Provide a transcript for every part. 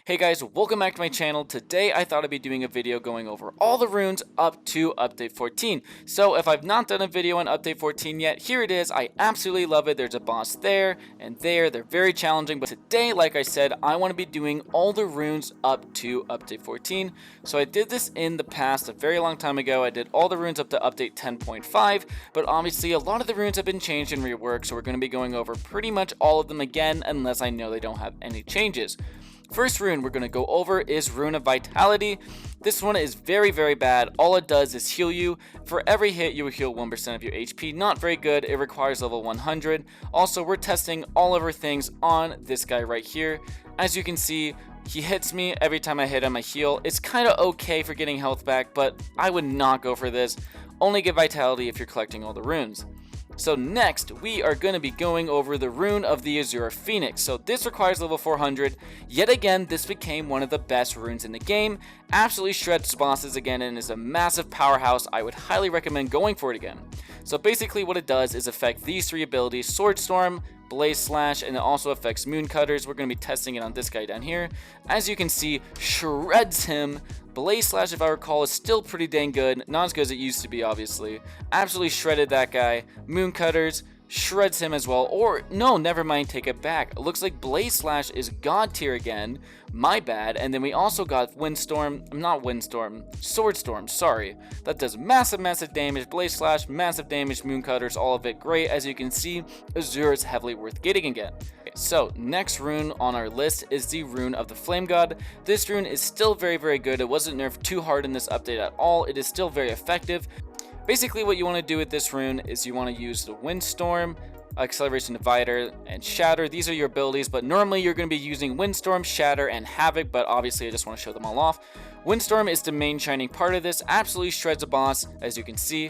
Hey guys, welcome back to my channel. Today I thought I'd be doing a video going over all the runes up to update 14. So if I've not done a video on update 14 yet, here it is. I absolutely love it. There's a boss there and there. They're very challenging, but today, like I said, I want to be doing all the runes up to update 14. So I did this in the past a very long time ago. I did all the runes up to update 10.5, but obviously a lot of the runes have been changed and reworked, so we're going to be going over pretty much all of them again unless I know they don't have any changes. First rune we're going to go over is Rune of Vitality. This one is very bad. All it does is heal you. For every hit you will heal 1% of your HP. Not very good. It requires level 100. Also, we're testing all of our things on this guy right here. As you can see, he hits me every time I hit him. I heal. It's kind of okay for getting health back, but I would not go for this. Only get Vitality if you're collecting all the runes. So next, we are going to be going over the Rune of the Azura Phoenix. So this requires level 400. Yet again, this became one of the best runes in the game. Absolutely shreds bosses again and is a massive powerhouse. I would highly recommend going for it again. So basically what it does is affect these three abilities: Sword Storm, Blaze Slash, and it also affects Moon Cutters. We're going to be testing it on this guy down here. As you can see, shreds him. Blaze Slash, if I recall, is still pretty dang good. Not as good as it used to be, obviously. Absolutely shredded that guy. Moon Cutters shreds him as well. Or, no, never mind, take it back. It looks like Blaze Slash is God tier again. My bad. And then we also got Sword Storm, sorry. That does massive damage. Blaze Slash, massive damage. Moon Cutters, all of it great. As you can see, Azura is heavily worth getting again. So next rune on our list is the Rune of the Flame God. This rune is still very good. It wasn't nerfed too hard in this update at all. It is still very effective. Basically what you want to do with this rune is you want to use the Windstorm, Acceleration Divider, and Shatter. These are your abilities, but normally you're going to be using Windstorm, Shatter, and Havoc, but obviously I just want to show them all off. Windstorm is the main shining part of this. Absolutely shreds a boss, as you can see.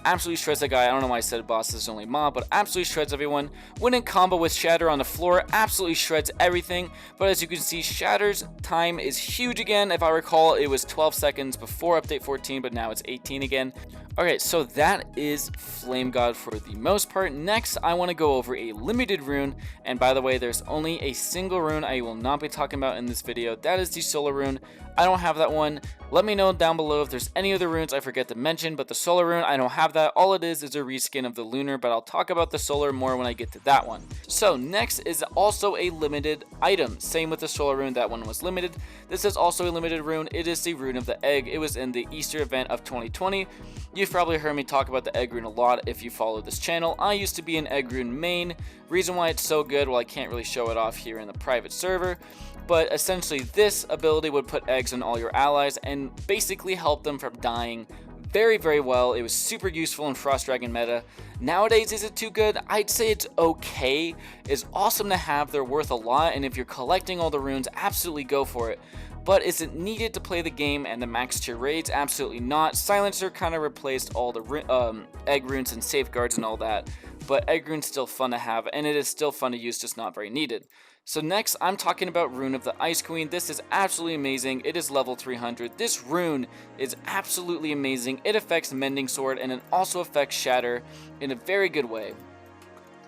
Absolutely shreds a guy. I don't know why I said boss is only mob, but absolutely shreds everyone. When in combo with Shatter on the floor, absolutely shreds everything. But as you can see, Shatter's time is huge again. If I recall, it was 12 seconds before update 14, but now it's 18 again. Okay, so that is Flame God for the most part. Next, I want to go over a limited rune. And by the way, there's only a single rune I will not be talking about in this video. That is the Solar Rune. I don't have that one. Let me know down below if there's any other runes I forget to mention, but the Solar Rune, I don't have that. All it is a reskin of the Lunar, but I'll talk about the Solar more when I get to that one. So next is also a limited item. Same with the Solar Rune, that one was limited. This is also a limited rune. It is the Rune of the Egg. It was in the Easter event of 2020. You've probably heard me talk about the Egg Rune a lot if you follow this channel. I used to be an Egg Rune main. Reason why it's so good, well, I can't really show it off here in the private server, but essentially this ability would put eggs on all your allies and basically help them from dying very well. It was super useful in Frost Dragon meta. Nowadays, is it too good? I'd say it's okay. It's awesome to have. They're worth a lot, and if you're collecting all the runes, absolutely go for it. But is it needed to play the game and the max tier raids? Absolutely not. Silencer kind of replaced all the egg runes and safeguards and all that, but egg rune's still fun to have, and it is still fun to use, just not very needed. So next, I'm talking about Rune of the Ice Queen. This is absolutely amazing. It is level 300. This rune is absolutely amazing. It affects Mending Sword, and it also affects Shatter in a very good way.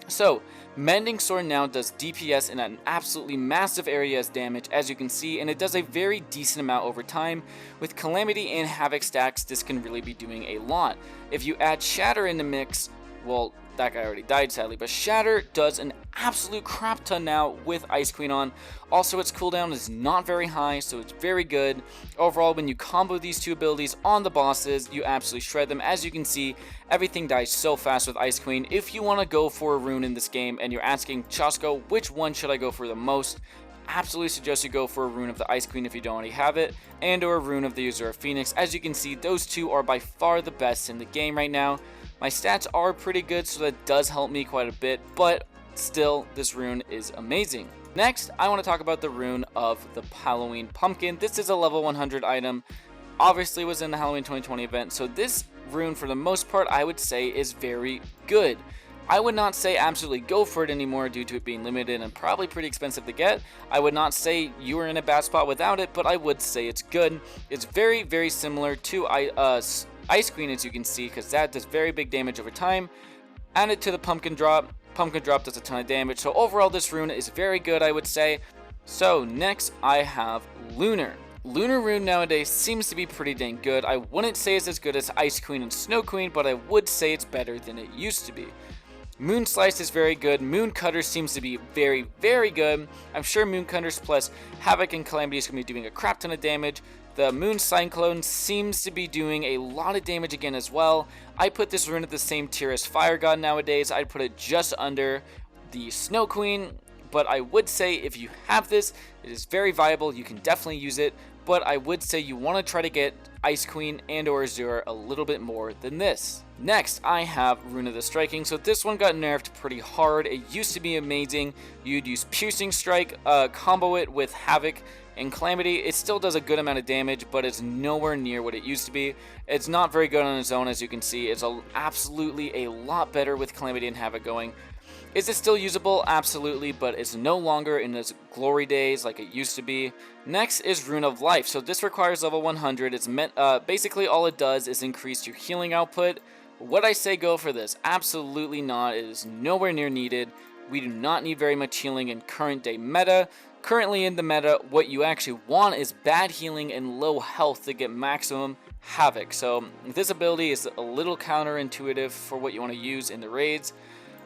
So, Mending Sword now does DPS in an absolutely massive area as damage, as you can see, and it does a very decent amount over time. With Calamity and Havoc stacks, this can really be doing a lot. If you add Shatter in the mix, well, that guy already died sadly, but Shatter does an absolute crap ton now with Ice Queen on. Also, its cooldown is not very high, so it's very good. Overall, when you combo these two abilities on the bosses, you absolutely shred them. As you can see, everything dies so fast with Ice Queen. If you want to go for a rune in this game and you're asking, Chosco, which one should I go for the most? Absolutely suggest you go for a Rune of the Ice Queen if you don't already have it, and or a Rune of the Azura Phoenix. As you can see, those two are by far the best in the game right now. My stats are pretty good, so that does help me quite a bit, but still, this rune is amazing. Next, I want to talk about the Rune of the Halloween Pumpkin. This is a level 100 item. Obviously, it was in the Halloween 2020 event, so this rune, for the most part, I would say is very good. I would not say absolutely go for it anymore due to it being limited and probably pretty expensive to get. I would not say you were in a bad spot without it, but I would say it's good. It's very similar to Ice Queen, as you can see, because that does very big damage over time. Add it to the Pumpkin Drop. Pumpkin Drop does a ton of damage. So overall, this rune is very good, I would say. So next I have Lunar. Lunar rune nowadays seems to be pretty dang good. I wouldn't say it's as good as Ice Queen and Snow Queen, but I would say it's better than it used to be. Moon Slice is very good. Moon Cutter seems to be very, very good. I'm sure Moon Cutters plus Havoc and Calamity is going to be doing a crap ton of damage. The Moon Cyclone seems to be doing a lot of damage again as well. I put this rune at the same tier as Fire God nowadays. I'd put it just under the Snow Queen, but I would say if you have this, it is very viable. You can definitely use it, but I would say you want to try to get Ice Queen and or Azura a little bit more than this. Next, I have Rune of the Striking. So this one got nerfed pretty hard. It used to be amazing. You'd use Piercing Strike, combo it with Havoc and Calamity. It still does a good amount of damage, but it's nowhere near what it used to be. It's not very good on its own, as you can see. It's absolutely a lot better with Calamity and Havoc going. Is it still usable? Absolutely, but it's no longer in its glory days like it used to be. Next is Rune of Life. So this requires level 100. It's meant basically all it does is increase your healing output. Would I say go for this? Absolutely not. It is nowhere near needed. We do not need very much healing in current day meta. Currently in the meta, what you actually want is bad healing and low health to get maximum Havoc. So this ability is a little counterintuitive for what you want to use in the raids.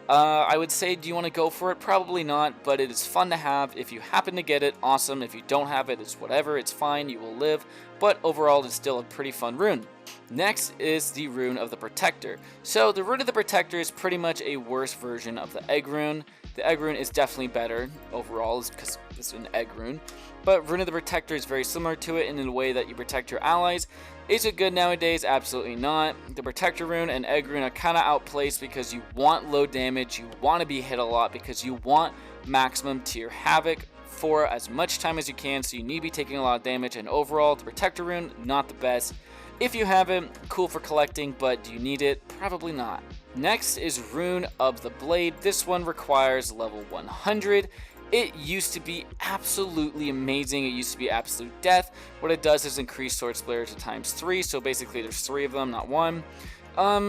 I would say, do you want to go for it? Probably not, but it is fun to have. If you happen to get it, awesome. If you don't have it, it's whatever. It's fine. You will live. But overall, it's still a pretty fun rune. Next is the Rune of the Protector. So the Rune of the Protector is pretty much a worse version of the Egg Rune. The Egg Rune is definitely better overall because it's an Egg Rune. But Rune of the Protector is very similar to it in the way that you protect your allies. Is it good nowadays? Absolutely not. The Protector Rune and Egg Rune are kind of outplaced because you want low damage, you want to be hit a lot because you want maximum tier Havoc for as much time as you can, so you need to be taking a lot of damage, and overall, the Protector Rune, not the best. If you have it, cool for collecting, but do you need it? Probably not. Next is Rune of the Blade. This one requires level 100. It used to be absolutely amazing. It used to be absolute death. What it does is increase Sword Splitter to ×3, so basically there's 3 of them, not 1.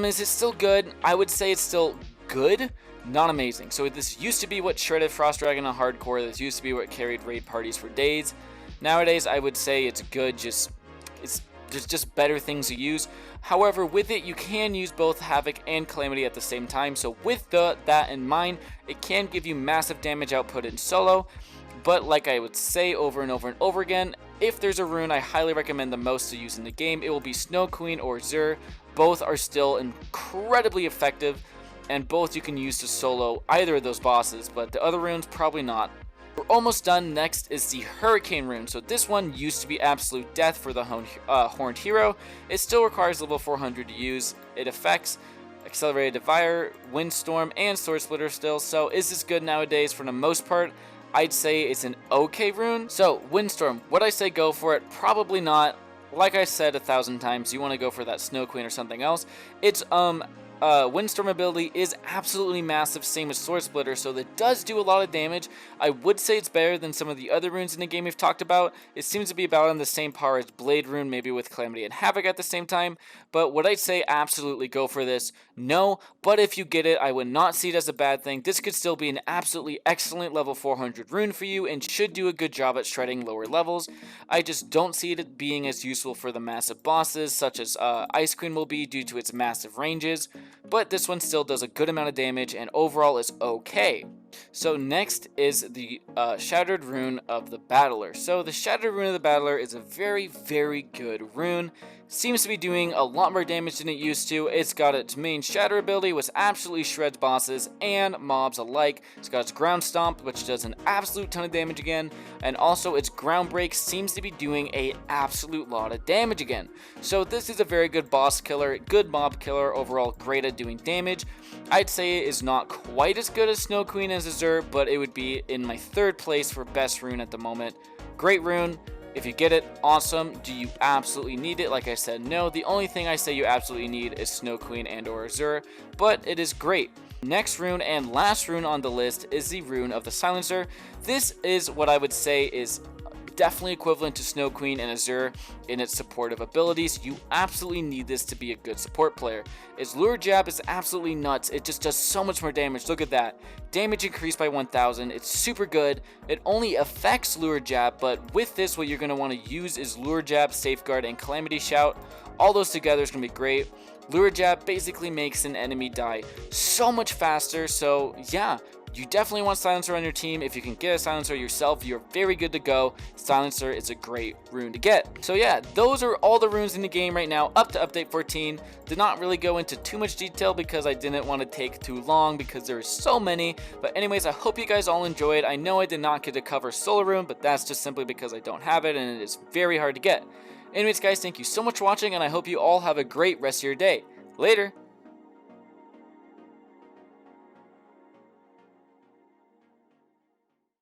Is it still good? I would say it's still good, not amazing. So this used to be what shredded Frost Dragon on hardcore. This used to be what carried raid parties for days. Nowadays, I would say it's good, there's just better things to use. However, with it, you can use both Havoc and Calamity at the same time. So with that in mind, it can give you massive damage output in solo. But like I would say over and over and over again, if there's a rune I highly recommend the most to use in the game, it will be Snow Queen or Azura. Both are still incredibly effective, and both you can use to solo either of those bosses, but the other runes probably not. We're almost done. Next is the Hurricane Rune. So this one used to be absolute death for the Horned Hero. It still requires level 400 to use. It affects Accelerated Devour, Windstorm, and Sword Splitter still. So is this good nowadays? For the most part, I'd say it's an okay rune. So Windstorm, would I say go for it? Probably not. Like I said 1,000 times, you want to go for that Snow Queen or something else. It's Windstorm ability is absolutely massive, same as Sword Splitter, so that does do a lot of damage. I would say it's better than some of the other runes in the game we've talked about. It seems to be about on the same par as Blade Rune, maybe with Calamity and Havoc at the same time. But would I say absolutely go for this? No, but if you get it, I would not see it as a bad thing. This could still be an absolutely excellent level 400 rune for you and should do a good job at shredding lower levels. I just don't see it being as useful for the massive bosses, such as Ice Queen will be due to its massive ranges. But this one still does a good amount of damage and overall is okay. So next is the Shattered Rune of the Battler. So the Shattered Rune of the Battler is a very, very good rune. Seems to be doing a lot more damage than it used to. It's got its main Shatter ability, which absolutely shreds bosses and mobs alike. It's got its Ground Stomp, which does an absolute ton of damage again. And also its Ground Break seems to be doing an absolute lot of damage again. So this is a very good boss killer, good mob killer, overall great at doing damage. I'd say it is not quite as good as Snow Queen and Azura, but it would be in my 3rd place for best rune at the moment. Great rune. If you get it, awesome. Do you absolutely need it? Like I said, no. The only thing I say you absolutely need is Snow Queen and or Azura, but it is great. Next rune and last rune on the list is the Rune of the Silencer. This is what I would say is definitely equivalent to Snow Queen and Azura in its supportive abilities. You absolutely need this to be a good support player. Its Lure Jab is absolutely nuts. It just does so much more damage. Look at that. Damage increased by 1000. It's super good. It only affects Lure Jab, but with this, what you're going to want to use is Lure Jab, Safeguard, and Calamity Shout. All those together is going to be great. Lure Jab basically makes an enemy die so much faster, so yeah, you definitely want Silencer on your team. If you can get a Silencer yourself, you're very good to go. Silencer is a great rune to get. So yeah, those are all the runes in the game right now up to update 14. Did not really go into too much detail because I didn't want to take too long because there are so many. But anyways, I hope you guys all enjoyed. I know I did not get to cover Solar Rune, but that's just simply because I don't have it and it is very hard to get. Anyways guys, thank you so much for watching and I hope you all have a great rest of your day. Later!